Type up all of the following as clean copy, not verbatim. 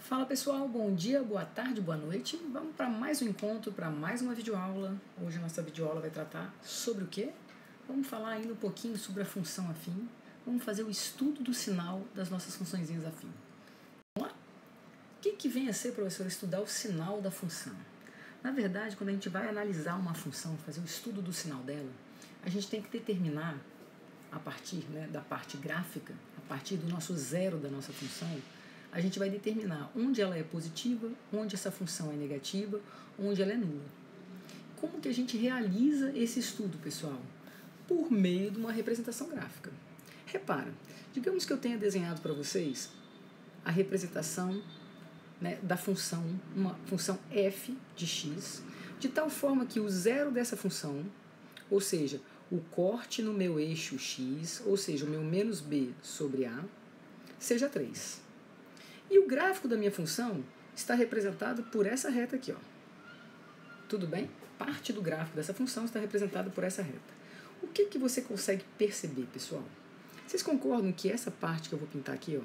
Fala pessoal, bom dia, boa tarde, boa noite. Vamos para mais um encontro, para mais uma videoaula. Hoje a nossa videoaula vai tratar sobre o quê? Vamos falar ainda um pouquinho sobre a função afim. Vamos fazer o estudo do sinal das nossas funçõezinhas afim. Vamos lá? O que vem a ser, professor, estudar o sinal da função? Na verdade, quando a gente vai analisar uma função, fazer o estudo do sinal dela, a gente tem que determinar, a partir da parte gráfica, a partir do nosso zero da nossa função, a gente vai determinar onde ela é positiva, onde essa função é negativa, onde ela é nula. Como que a gente realiza esse estudo, pessoal? Por meio de uma representação gráfica. Repara, digamos que eu tenha desenhado para vocês a representação da função, uma função f de x, de tal forma que o zero dessa função, ou seja, o corte no meu eixo x, ou seja, o meu menos b sobre a, seja 3. E o gráfico da minha função está representado por essa reta aqui, ó. Tudo bem? Parte do gráfico dessa função está representada por essa reta. O que você consegue perceber, pessoal? Vocês concordam que essa parte que eu vou pintar aqui, ó,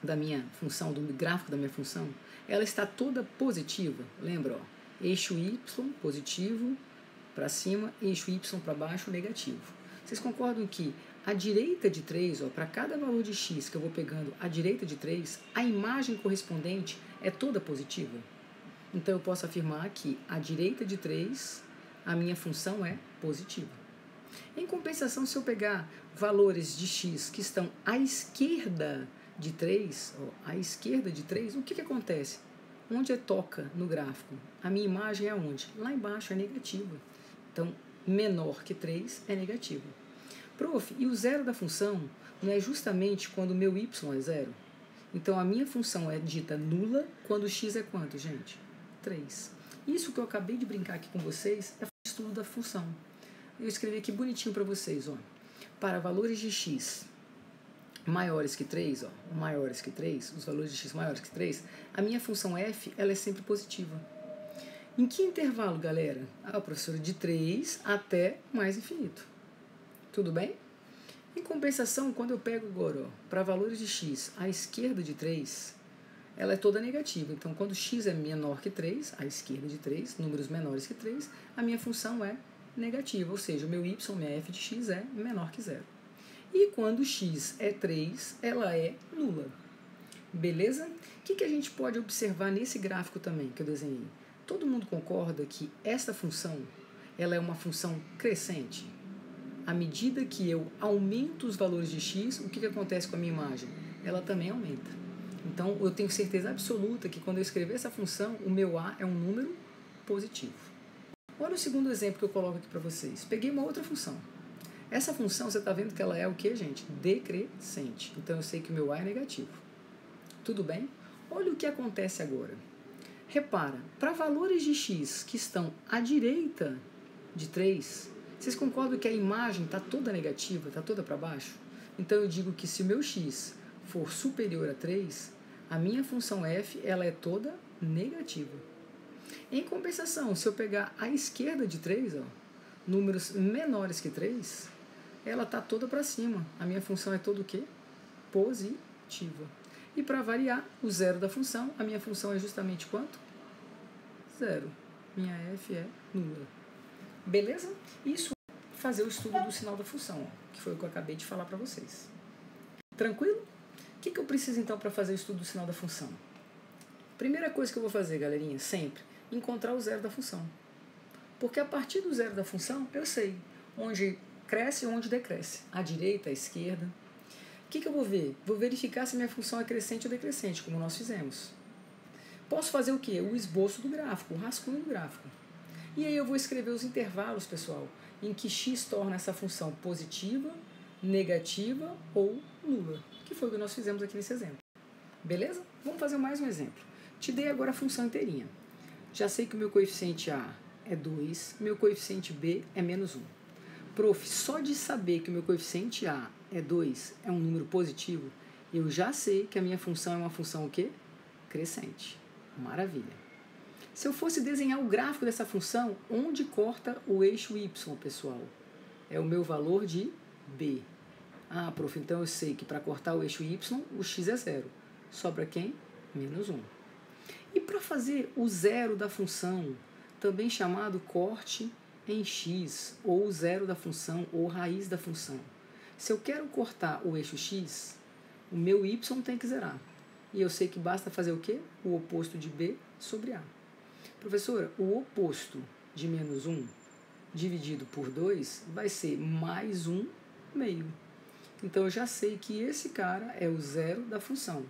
da minha função, do gráfico da minha função, ela está toda positiva? Lembra, ó, eixo y positivo para cima, eixo y para baixo negativo. Vocês concordam que à direita de 3, para cada valor de x que eu vou pegando à direita de 3, a imagem correspondente é toda positiva? Então eu posso afirmar que à direita de 3, a minha função é positiva. Em compensação, se eu pegar valores de x que estão à esquerda de 3, o que acontece? Onde toca no gráfico? A minha imagem é onde? Lá embaixo, é negativa. Então, menor que 3 é negativo. Prof, e o zero da função não é justamente quando o meu y é zero? Então, a minha função é dita nula quando o x é quanto, gente? 3. Isso que eu acabei de brincar aqui com vocês é o estudo da função. Eu escrevi aqui bonitinho para vocês, ó. Para valores de x maiores que 3, ó, maiores que 3, os valores de x maiores que 3, a minha função f, ela é sempre positiva. Em que intervalo, galera? Ah, professora, de 3 até mais infinito. Tudo bem? Em compensação, quando eu pego agora para valores de x à esquerda de 3, ela é toda negativa. Então, quando x é menor que 3, à esquerda de 3, números menores que 3, a minha função é negativa, ou seja, o meu y, minha f de x é menor que zero. E quando x é 3, ela é nula. Beleza? O que a gente pode observar nesse gráfico também que eu desenhei? Todo mundo concorda que essa função, ela é uma função crescente? À medida que eu aumento os valores de x, o que acontece com a minha imagem? Ela também aumenta. Então, eu tenho certeza absoluta que quando eu escrever essa função, o meu a é um número positivo. Olha o segundo exemplo que eu coloco aqui para vocês. Peguei uma outra função. Essa função, você está vendo que ela é o que, gente? Decrescente. Então, eu sei que o meu a é negativo. Tudo bem? Olha o que acontece agora. Repara, para valores de x que estão à direita de 3, vocês concordam que a imagem está toda negativa, está toda para baixo? Então eu digo que se o meu x for superior a 3, a minha função f ela é toda negativa. Em compensação, se eu pegar à esquerda de 3, ó, números menores que 3, ela está toda para cima. A minha função é toda o quê? Positiva. E para variar o zero da função, a minha função é justamente quanto? Zero. Minha f é nula. Beleza? Isso é fazer o estudo do sinal da função, ó, que foi o que eu acabei de falar para vocês. Tranquilo? O que eu preciso então para fazer o estudo do sinal da função? Primeira coisa que eu vou fazer, galerinha, sempre, encontrar o zero da função. Porque a partir do zero da função, eu sei onde cresce e onde decresce. À direita, à esquerda. O que eu vou ver? Vou verificar se minha função é crescente ou decrescente, como nós fizemos. Posso fazer o quê? O esboço do gráfico, o rascunho do gráfico. E aí eu vou escrever os intervalos, pessoal, em que x torna essa função positiva, negativa ou nula, que foi o que nós fizemos aqui nesse exemplo. Beleza? Vamos fazer mais um exemplo. Te dei agora a função inteirinha. Já sei que o meu coeficiente a é 2, meu coeficiente b é menos 1. Prof, só de saber que o meu coeficiente a é 2, é um número positivo, eu já sei que a minha função é uma função o quê? Crescente. Maravilha. Se eu fosse desenhar o gráfico dessa função, onde corta o eixo y, pessoal? É o meu valor de b. Ah, prof, então eu sei que para cortar o eixo y, o x é zero. Sobra quem? menos 1. E para fazer o zero da função, também chamado corte em x, ou o zero da função, ou raiz da função, se eu quero cortar o eixo x, o meu y tem que zerar. E eu sei que basta fazer o quê? O oposto de b sobre a. Professora, o oposto de menos 1 dividido por 2 vai ser mais 1 meio. Então, eu já sei que esse cara é o zero da função.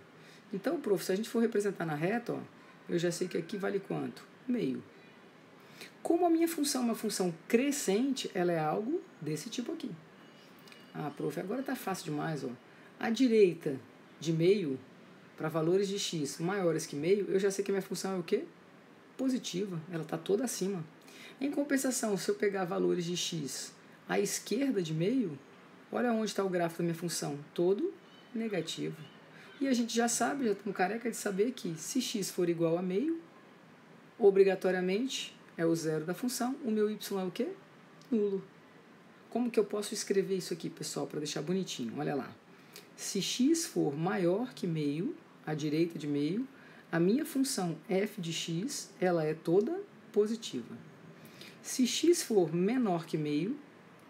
Então, prof, se a gente for representar na reta, ó, eu já sei que aqui vale quanto? Meio. Como a minha função é uma função crescente, ela é algo desse tipo aqui. Ah, prof, agora está fácil demais. Ó. À direita de meio, para valores de x maiores que meio, eu já sei que a minha função é o quê? Positiva. Ela está toda acima. Em compensação, se eu pegar valores de x à esquerda de meio, olha onde está o gráfico da minha função. Todo negativo. E a gente já sabe, já estamos careca de saber que se x for igual a meio, obrigatoriamente é o zero da função. O meu y é o quê? Nulo. Como que eu posso escrever isso aqui, pessoal, para deixar bonitinho? Olha lá. Se x for maior que meio, à direita de meio, a minha função f de x, ela é toda positiva. Se x for menor que meio,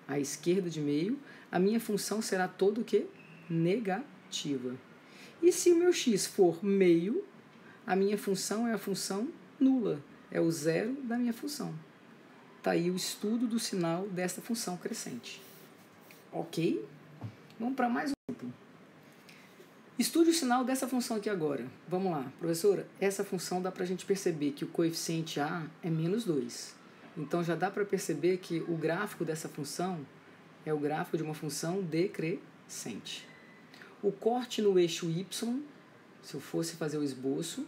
à esquerda de meio, a minha função será toda o quê? Negativa. E se o meu x for meio, a minha função é a função nula, é o zero da minha função. Está aí o estudo do sinal desta função crescente. Ok? Vamos para mais um exemplo. Estude o sinal dessa função aqui agora. Vamos lá, professora. Essa função dá para a gente perceber que o coeficiente a é menos 2. Então já dá para perceber que o gráfico dessa função é o gráfico de uma função decrescente. O corte no eixo y, se eu fosse fazer o esboço,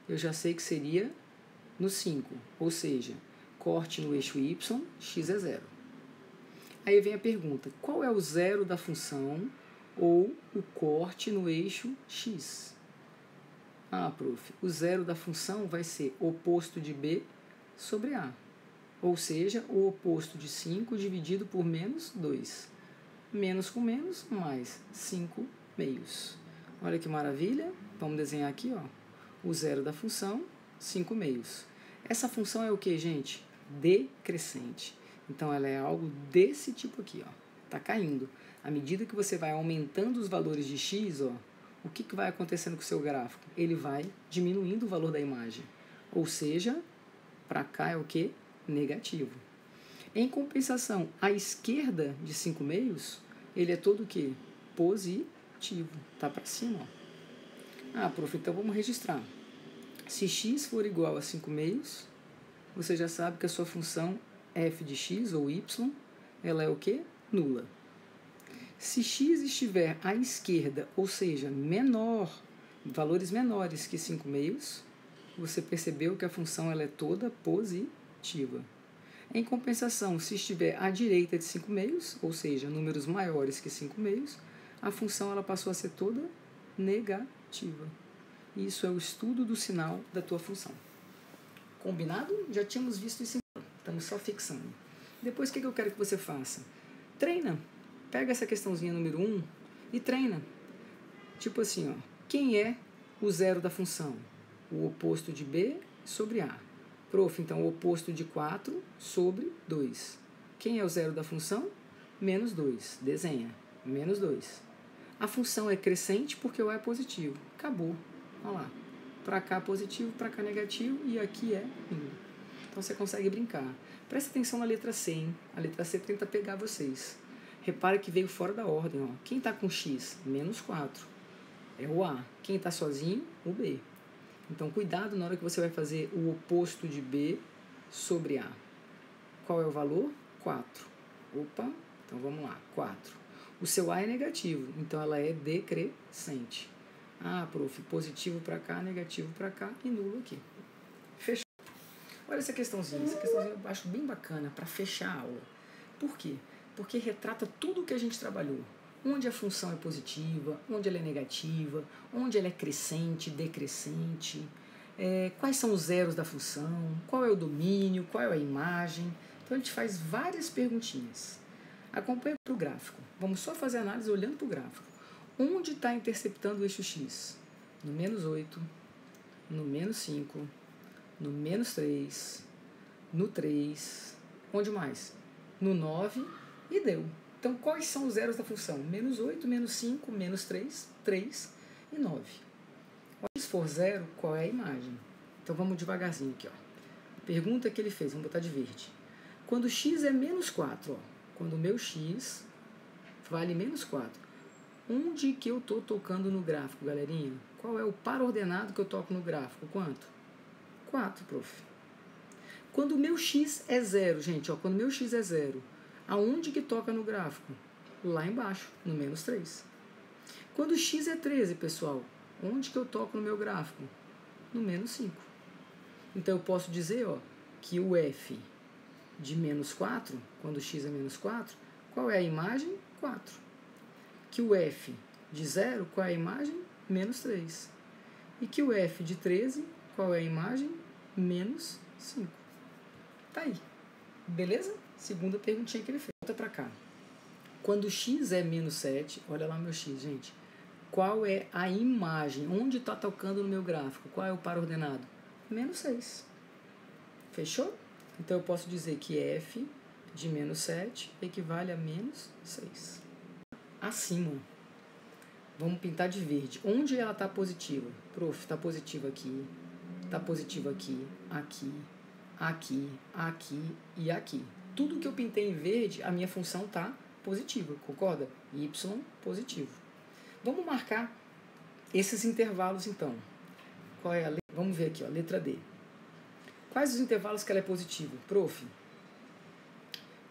eu já sei que seria no 5, ou seja, corte no eixo y, x é 0. Aí vem a pergunta, qual é o zero da função ou o corte no eixo x? Ah, prof, o zero da função vai ser oposto de b sobre a, ou seja, o oposto de 5 dividido por menos 2. Menos com menos, mais 5 meios. Olha que maravilha, vamos desenhar aqui, ó, o zero da função, 5 meios. Essa função é o que, gente? Decrescente. Então, ela é algo desse tipo aqui, ó. Tá caindo. À medida que você vai aumentando os valores de x, ó, o que vai acontecendo com o seu gráfico? Ele vai diminuindo o valor da imagem. Ou seja, para cá é o que? Negativo. Em compensação, à esquerda de 5 meios, ele é todo o que? Positivo. Tá para cima, ó. Ah, prof, então vamos registrar. Se x for igual a 5 meios, você já sabe que a sua função f de x, ou y, ela é o quê? Nula. Se x estiver à esquerda, ou seja, menor, valores menores que 5 meios, você percebeu que a função ela é toda positiva. Em compensação, se estiver à direita de 5 meios, ou seja, números maiores que 5 meios, a função ela passou a ser toda negativa. Isso é o estudo do sinal da tua função. Combinado? Já tínhamos visto isso, estamos só fixando. Depois, o que eu quero que você faça? Treina. Pega essa questãozinha número 1 e treina. Tipo assim, ó, quem é o zero da função? O oposto de b sobre a. Prof, então, o oposto de 4 sobre 2. Quem é o zero da função? Menos 2. Desenha. Menos 2. A função é crescente porque o a é positivo. Acabou. Olha lá. Para cá positivo, para cá negativo e aqui é nulo. Então você consegue brincar. Presta atenção na letra C, hein? A letra C tenta pegar vocês. Repare que veio fora da ordem. Ó. Quem está com x? Menos 4. É o A. Quem está sozinho? O B. Então cuidado na hora que você vai fazer o oposto de B sobre A. Qual é o valor? 4. Opa, então vamos lá. 4. O seu A é negativo, então ela é decrescente. Ah, prof, positivo para cá, negativo para cá e nulo aqui. Fechou. Olha essa questãozinha. Essa questãozinha eu acho bem bacana para fechar a aula. Por quê? Porque retrata tudo o que a gente trabalhou. Onde a função é positiva, onde ela é negativa, onde ela é crescente, decrescente, quais são os zeros da função, qual é o domínio, qual é a imagem. Então a gente faz várias perguntinhas. Acompanha para o gráfico. Vamos só fazer a análise olhando para o gráfico. Onde está interceptando o eixo x? No menos 8, no menos 5, no menos 3, no 3, onde mais? No 9 e deu. Então, quais são os zeros da função? Menos 8, menos 5, menos 3, 3 e 9. Se for zero, qual é a imagem? Então, vamos devagarzinho aqui. Ó. Pergunta que ele fez, vamos botar de verde. Quando x é menos 4, ó, quando o meu x vale menos 4, onde que eu estou tocando no gráfico, galerinha? Qual é o par ordenado que eu toco no gráfico? Quanto? 4, prof. Quando o meu x é zero, gente, ó, quando o meu x é zero, aonde que toca no gráfico? Lá embaixo, no menos 3. Quando o x é 13, pessoal, onde que eu toco no meu gráfico? No menos 5. Então eu posso dizer, ó, que o f de menos 4, quando x é menos 4, qual é a imagem? 4. Que o f de 0, qual é a imagem? Menos 3. E que o f de 13, qual é a imagem? Menos 5. Tá aí. Beleza? Segunda perguntinha que ele fez. Volta pra cá. Quando x é menos 7, olha lá meu x, gente. Qual é a imagem? Onde está tocando no meu gráfico? Qual é o par ordenado? Menos 6. Fechou? Então eu posso dizer que f de menos 7 equivale a menos 6. Acima. Vamos pintar de verde. Onde ela está positiva? Prof, está positiva aqui, está positiva aqui, aqui, aqui, aqui e aqui. Tudo que eu pintei em verde, a minha função está positiva, concorda? Y positivo. Vamos marcar esses intervalos então. Qual é a letra? Vamos ver aqui, ó, letra D. Quais os intervalos que ela é positiva? Prof,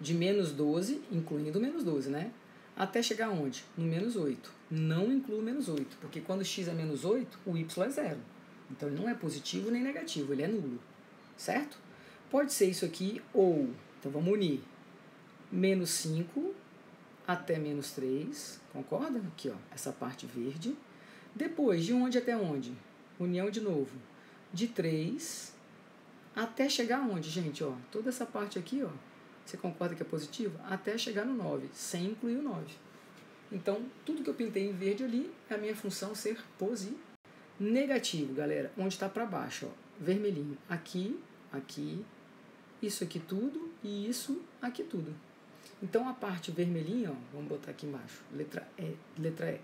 de menos 12, incluindo o menos 12, né? Até chegar onde? No menos 8. Não incluo menos 8, porque quando x é menos 8, o y é zero. Então ele não é positivo nem negativo, ele é nulo. Certo? Pode ser isso aqui ou, então vamos unir, menos 5 até menos 3, concorda? Aqui, ó, essa parte verde. Depois, de onde até onde? União de novo. De 3 até chegar onde, gente? Ó, toda essa parte aqui, ó, você concorda que é positivo? Até chegar no 9, sem incluir o 9. Então, tudo que eu pintei em verde ali é a minha função ser positivo. Negativo, galera, onde está para baixo, ó, vermelhinho. Aqui, aqui, isso aqui tudo e isso aqui tudo. Então, a parte vermelhinha, ó, vamos botar aqui embaixo, letra E, letra E.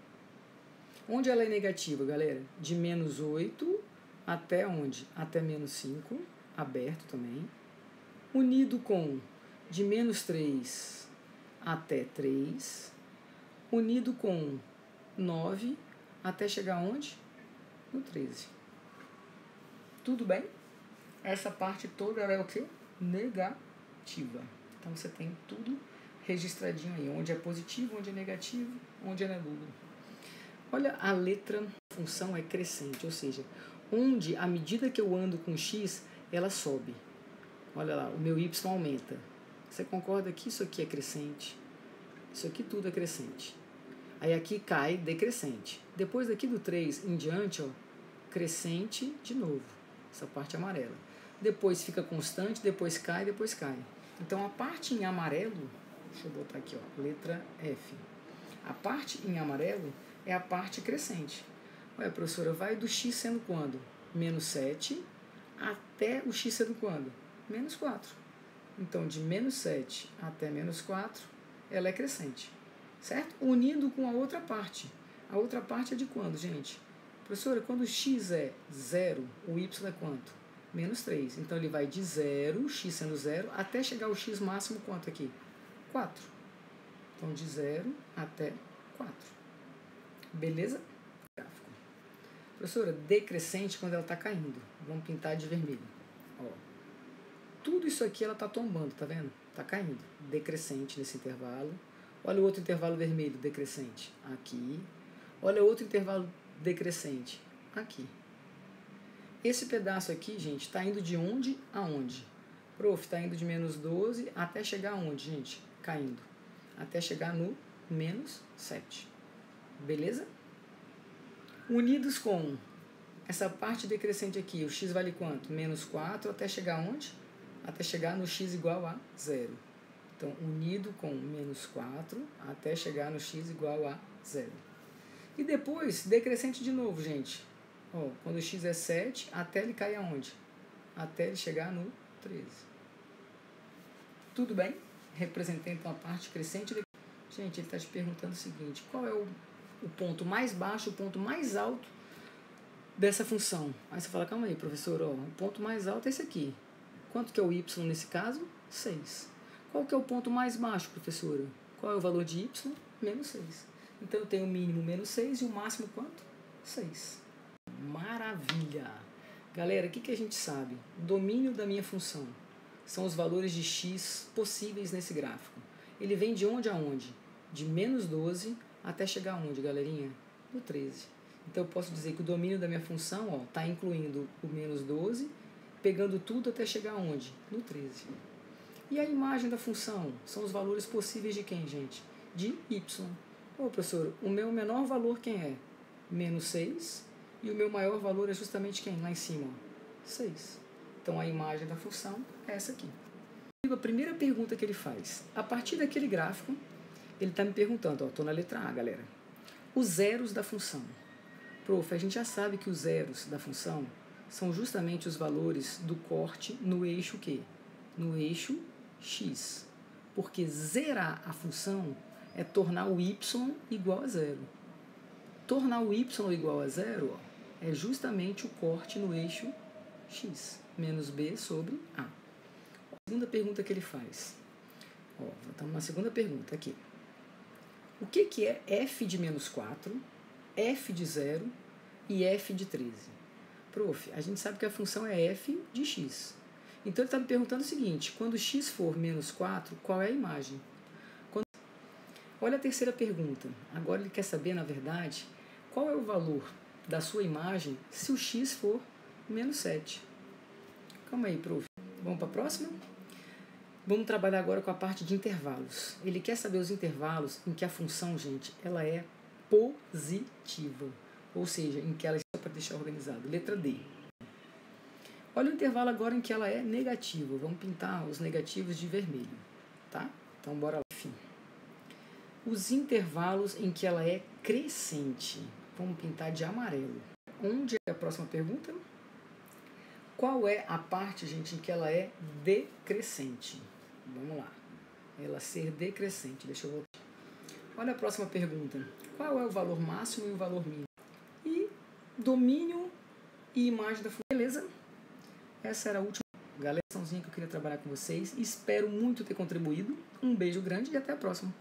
Onde ela é negativa, galera? De menos 8 até onde? Até menos 5, aberto também. Unido com de menos 3 até 3. Unido com 9 até chegar onde? No 13. Tudo bem? Essa parte toda é o quê? Negativa. Então você tem tudo registradinho aí, onde é positivo, onde é negativo, onde é nulo. Olha a letra, a função é crescente, ou seja, onde à medida que eu ando com x, ela sobe. Olha lá, o meu y aumenta. Você concorda que isso aqui é crescente? Isso aqui tudo é crescente. Aí aqui cai decrescente. Depois daqui do 3 em diante, ó, crescente de novo. Essa parte amarela. Depois fica constante, depois cai, depois cai. Então a parte em amarelo, deixa eu botar aqui, ó, letra F. A parte em amarelo é a parte crescente. Ué, professora, vai do x sendo quando? Menos 7 até o x sendo quando? Menos 4. Então, de menos 7 até menos 4, ela é crescente. Certo? Unindo com a outra parte. A outra parte é de quando, gente? Professora, quando x é 0, o y é quanto? Menos 3. Então, ele vai de 0, x sendo 0, até chegar ao x máximo quanto aqui? 4. Então, de 0 até 4. Beleza? Gráfico. Professora, decrescente quando ela está caindo. Vamos pintar de vermelho. Ó. Tudo isso aqui ela está tombando, tá vendo? Está caindo. Decrescente nesse intervalo. Olha o outro intervalo vermelho decrescente. Aqui. Olha outro intervalo decrescente. Aqui. Esse pedaço aqui, gente, está indo de onde a onde? Prof, está indo de menos 12 até chegar aonde, gente? Caindo. Até chegar no menos 7. Beleza? Unidos com essa parte decrescente aqui, o x vale quanto? Menos 4 até chegar onde? Até chegar no x igual a 0. Então, unido com menos 4 até chegar no x igual a 0. E depois, decrescente de novo, gente. Ó, quando o x é 7, até ele cair aonde? Até ele chegar no 13. Tudo bem? Representei então a parte crescente. Gente, ele está te perguntando o seguinte: qual é o ponto mais baixo, o ponto mais alto dessa função? Aí você fala, calma aí, professor, ó, o ponto mais alto é esse aqui. Quanto que é o y nesse caso? 6. Qual que é o ponto mais baixo, professora? Qual é o valor de y? Menos 6. Então eu tenho o mínimo menos 6 e o máximo quanto? 6. Maravilha! Galera, o que a gente sabe? O domínio da minha função são os valores de x possíveis nesse gráfico. Ele vem de onde a onde? De menos 12 até chegar aonde, galerinha? No 13. Então eu posso dizer que o domínio da minha função está incluindo o menos 12, pegando tudo até chegar aonde? No 13. E a imagem da função são os valores possíveis de quem, gente? De y. Ô, professor, o meu menor valor quem é? Menos 6. E o meu maior valor é justamente quem? Lá em cima, ó, 6. Então a imagem da função é essa aqui. A primeira pergunta que ele faz, a partir daquele gráfico, ele está me perguntando, estou na letra A, galera, os zeros da função. Prof, a gente já sabe que os zeros da função são justamente os valores do corte no eixo quê? No eixo x. Porque zerar a função é tornar o y igual a zero. Tornar o y igual a zero é justamente o corte no eixo x, menos b sobre a. A segunda pergunta que ele faz. Estamos na segunda pergunta aqui. O que é f de menos 4, f de 0 e f de 13? Prof, a gente sabe que a função é f de x. Então ele está me perguntando o seguinte, quando x for menos 4, qual é a imagem? Olha a terceira pergunta. Agora ele quer saber, na verdade, qual é o valor da sua imagem se o x for menos 7. Calma aí, prof. Vamos para a próxima? Vamos trabalhar agora com a parte de intervalos. Ele quer saber os intervalos em que a função, gente, ela é positiva. Ou seja, em que ela é, só para deixar organizado, letra D. Olha o intervalo agora em que ela é negativa. Vamos pintar os negativos de vermelho, tá? Então, bora lá. Enfim. Os intervalos em que ela é crescente. Vamos pintar de amarelo. Onde é a próxima pergunta? Qual é a parte, gente, em que ela é decrescente? Vamos lá. Ela ser decrescente. Deixa eu voltar. Olha a próxima pergunta. Qual é o valor máximo e o valor mínimo? E domínio e imagem da função. Beleza? Essa era a última galeraçãozinha que eu queria trabalhar com vocês. Espero muito ter contribuído. Um beijo grande e até a próxima.